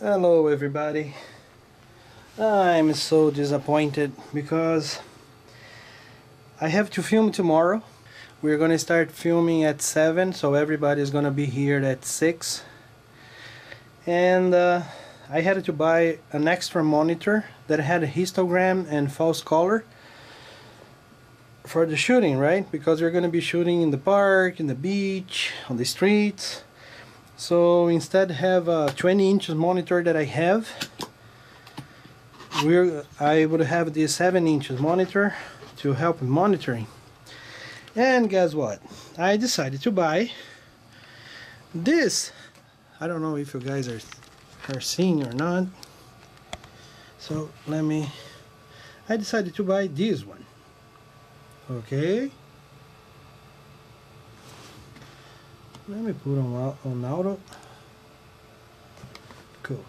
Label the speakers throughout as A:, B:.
A: Hello everybody. I'm so disappointed because I have to film tomorrow. We're gonna start filming at 7, so everybody's gonna be here at 6. And I had to buy an extra monitor that had a histogram and false color for the shooting, right? Because we're gonna be shooting in the park, in the beach, on the streets. So instead have a 20 inches monitor that I have. I would have this 7 inches monitor to help monitoring. And guess what? I decided to buy this. I don't know if you guys are seeing or not. So I decided to buy this one. Okay. Let me put on auto. Cool.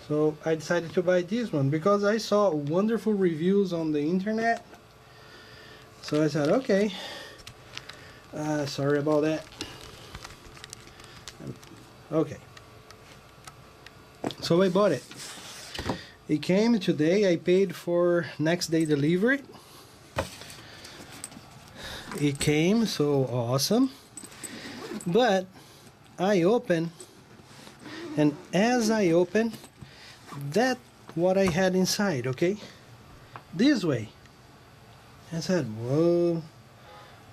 A: So I decided to buy this one because I saw wonderful reviews on the internet. So I said, okay. Sorry about that. Okay. So I bought it. It came today. I paid for next day delivery. It came, so awesome. But I open, and as I open, that's what I had inside, okay? This way. I said, whoa,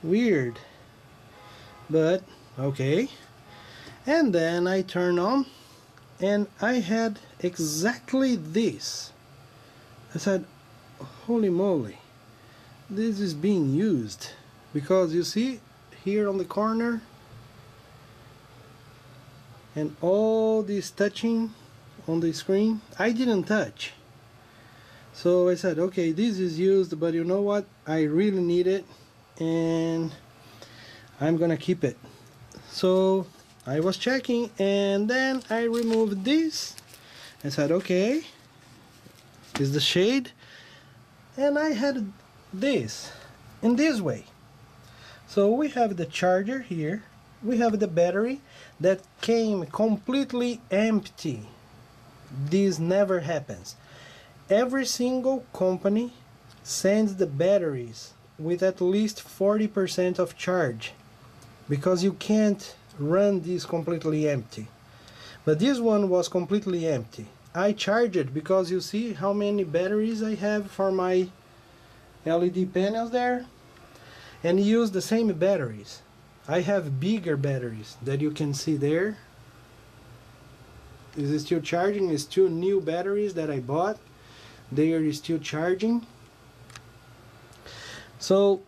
A: weird. But, okay. And then I turn on, and I had exactly this. I said, holy moly, this is being used. Because you see, here on the corner, and all this touching on the screen, I didn't touch. So I said, okay, this is used, but you know what? I really need it, and I'm gonna keep it. So I was checking, and then I removed this. I said, okay, is the shade, and I had this in this way. So we have the charger here. We have the battery that came completely empty. This never happens. Every single company sends the batteries with at least 40% of charge, because you can't run this completely empty. But this one was completely empty. I charged it because you see how many batteries I have for my LED panels there, and use the same batteries. I have bigger batteries that you can see there. Is it still charging? It's 2 new batteries that I bought. They are still charging. So,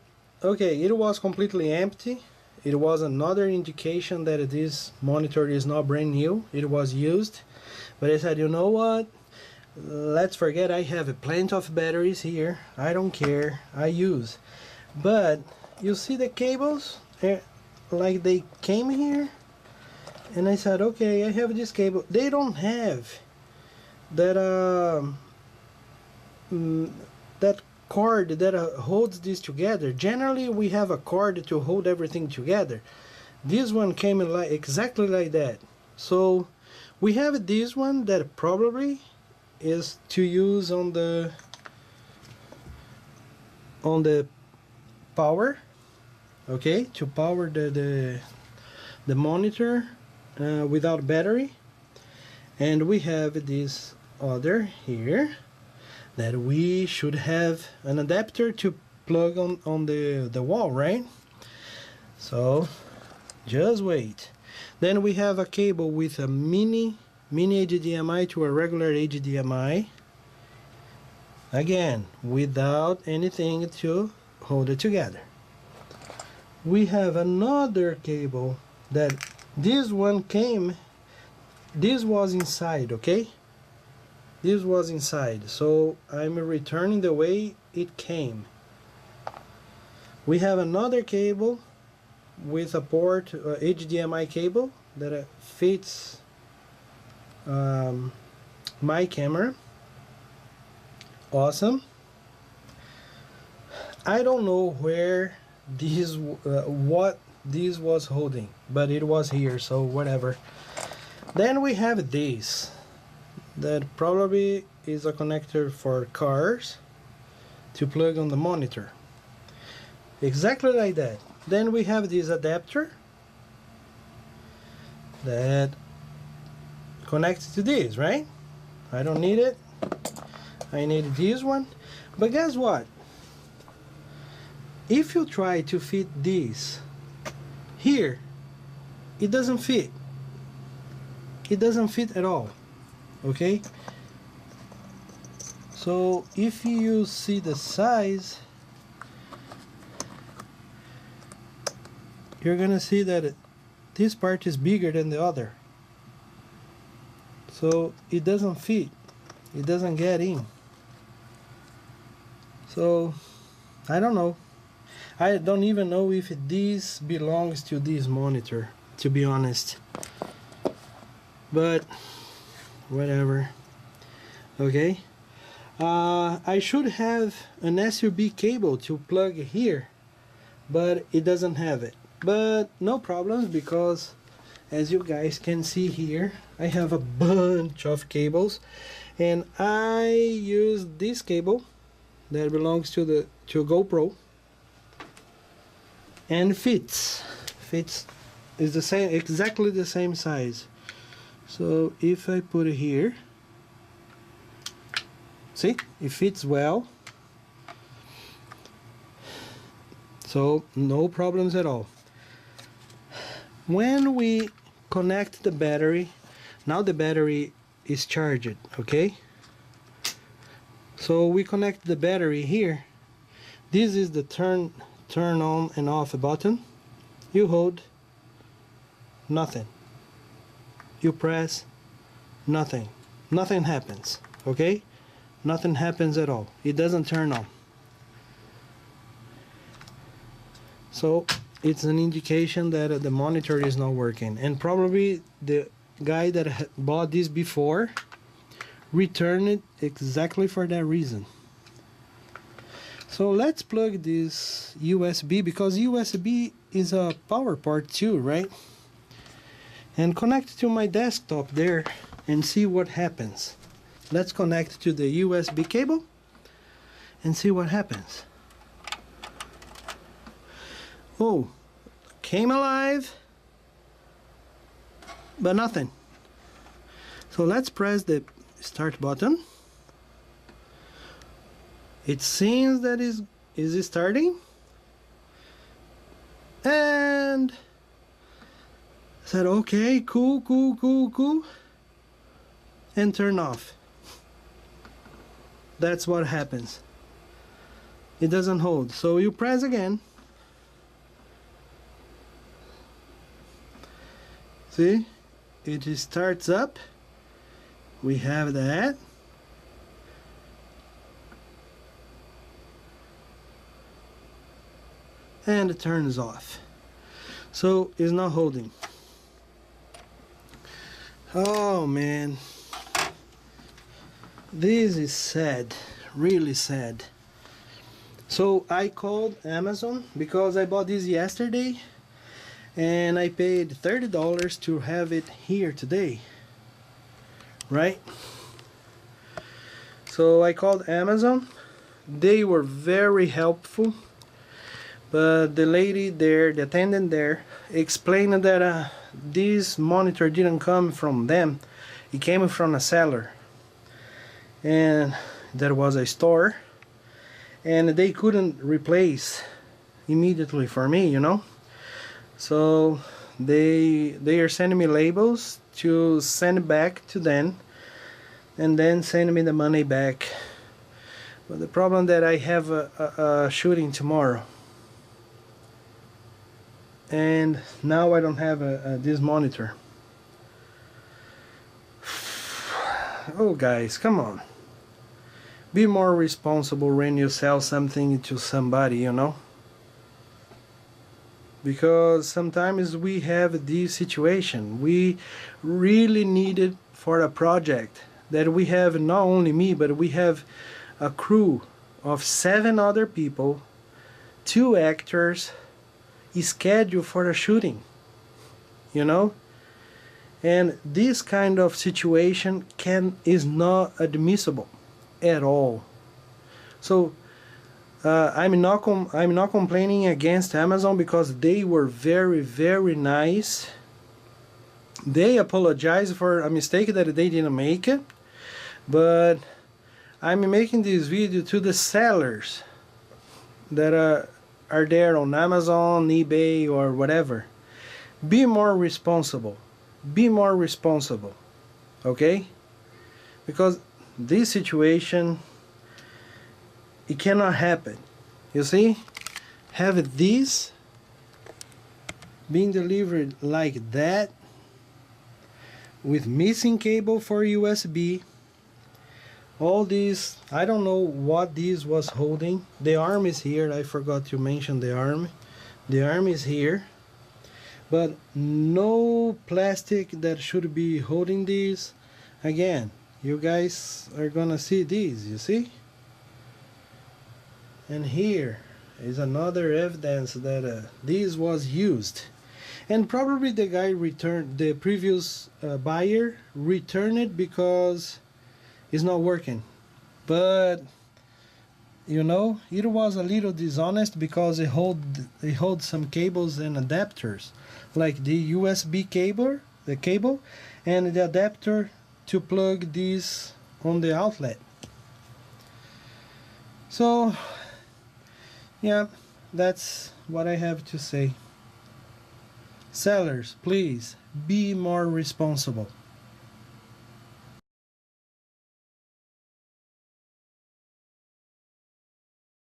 A: okay, it was completely empty. It was another indication that this monitor is not brand new. It was used. But I said, you know what? Let's forget I have plenty of batteries here. I don't care. I use. But you see the cables? Like they came here, and I said, okay, I have this cable. They don't have that that cord that holds this together. Generally we have a cord to hold everything together. This one came like exactly like that. So we have this one that probably is to use on the power. Okay, to power the monitor without battery. And we have this other here that we should have an adapter to plug on the wall, right? So just wait. Then we have a cable with a mini HDMI to a regular HDMI, again without anything to hold it together. We have another cable that this one came, this was inside, okay? This was inside, so I'm returning the way it came. We have another cable with a port, HDMI cable that fits my camera. Awesome. I don't know where this what this was holding, but it was here, so whatever. Then we have this. that probably is a connector for cars to plug on the monitor. Exactly like that. Then we have this adapter that connects to this, right? I don't need it. I need this one. But guess what? If you try to fit this here, it doesn't fit. It doesn't fit at all. Okay? So if you see the size, you're gonna see that this part is bigger than the other. So it doesn't fit. It doesn't get in. So I don't know. I don't even know if this belongs to this monitor, to be honest. But whatever. Okay. I should have an SUB cable to plug here, but it doesn't have it. But no problems, because as you guys can see here, I have a bunch of cables, and I use this cable that belongs to GoPro, and fits is the same, exactly the same size. So if I put it here, see, it fits well. So no problems at all. When we connect the battery, now the battery is charged, okay? So we connect the battery here. This is the turn on and off button. You hold, nothing. You press, nothing. Nothing happens, okay? Nothing happens at all. It doesn't turn on. So it's an indication that the monitor is not working, and probably the guy that bought this before returned it exactly for that reason. So let's plug this USB, because USB is a power port too, right? And connect to my desktop there and see what happens. Let's connect to the USB cable and see what happens. Oh, came alive, but nothing. So let's press the start button. It seems that is it starting, and said okay, cool, and turn off. That's what happens. It doesn't hold. So you press again. See, it starts up. We have that. And it turns off. So it's not holding. Oh man, this is sad, really sad. So I called Amazon because I bought this yesterday, and I paid $30 to have it here today, right? So I called Amazon. They were very helpful, but the lady there, the attendant there, explained that this monitor didn't come from them. It came from a seller, and there was a store, and they couldn't replace immediately for me, you know. So they are sending me labels to send back to them, and then send me the money back. But the problem that I have a shooting tomorrow, and now I don't have this monitor. Oh guys, come on, be more responsible when you sell something to somebody, you know, because sometimes we have this situation. We really need it for a project that we have, not only me, but we have a crew of 7 other people, 2 actors, scheduled for a shooting, you know. And this kind of situation is not admissible at all. So I'm not complaining against Amazon, because they were very nice. They apologized for a mistake that they didn't make it, but I'm making this video to the sellers that are there on Amazon, eBay, or whatever. Be more responsible. Be more responsible. Okay? Because this situation, it cannot happen. You see? Have this being delivered like that, with missing cable for USB. All these, I don't know what this was holding. The arm is here. I forgot to mention the arm. The arm is here, but no plastic that should be holding these. Again, you guys are gonna see these, you see? And here is another evidence that this was used. And probably the guy returned, the previous buyer returned it because it's not working. But you know, it was a little dishonest, because it hold some cables and adapters, like the USB cable, and the adapter to plug this on the outlet. So yeah, that's what I have to say. Sellers, please be more responsible.